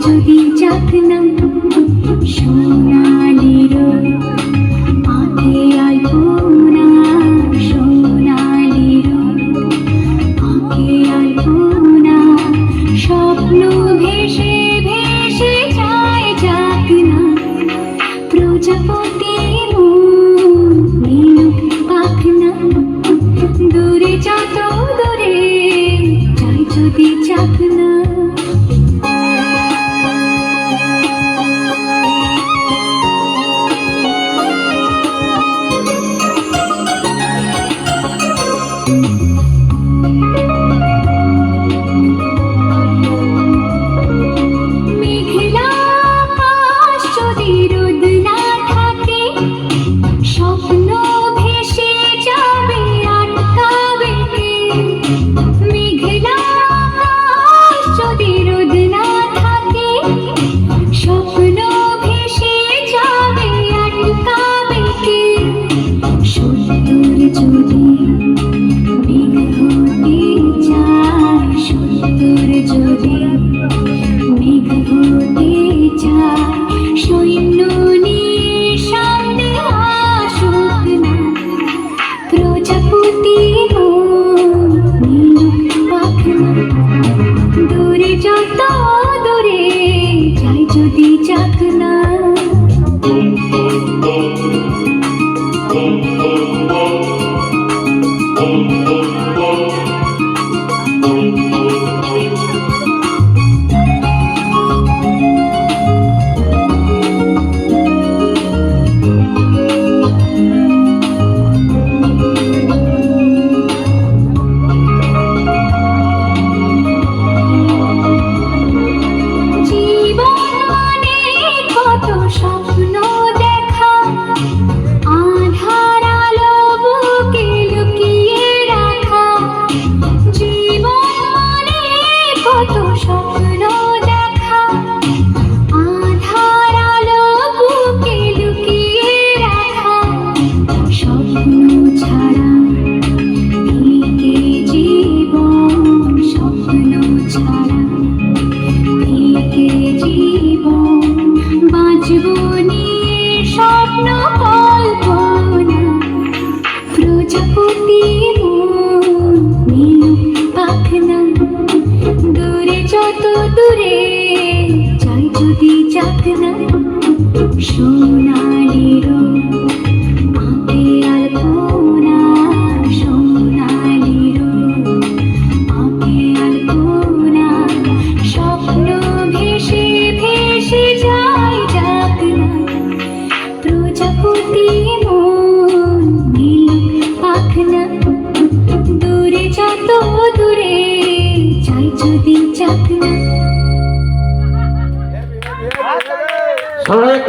যদি যাক না সোনালির আঁকে আলপনা, সোনালির আঁকে আলপনা, স্বপ্ন ভেসে ভেসে যায় যাক না প্রজাপতি মিলুক পাখনা, দূরে যত দূরে যাই যদি যাক না। মেঘলা আকাশ যদি রোদ না থাকে, স্বপ্ন ভেসে যাবে আটকাবে কে? মেঘলা আকাশ যদি রোদ না থাকে, স্বপ্ন ভেসে যাবে আটকাবে কে? সত্তর যদি মেঘ হতে চায়, সত্তর যদি মেঘ হতে চায়, সৈন্য নিয়ে সামনে আসুক না প্রজাপতি মিলুক পাখনা, দূরে যত দূরে যাই যদি যাক না। স্বপ্ন দেখা আধার আলো বুকে লুকিয়ে রাখা, জীবন মানে কত স্বপ্ন দেখা আধার আলো বুকে লুকিয়ে রাখা, স্বপ্ন ছাড়া ফিকে জীবন, স্বপ্ন ছাড়া ফিকে জীবন, বাঁচব নিয়ে স্বপ্ন কল্পনা প্রজাপতি মিলুক পাখনা, দূরে যত দূরে যাই যদি যাক না সোনালির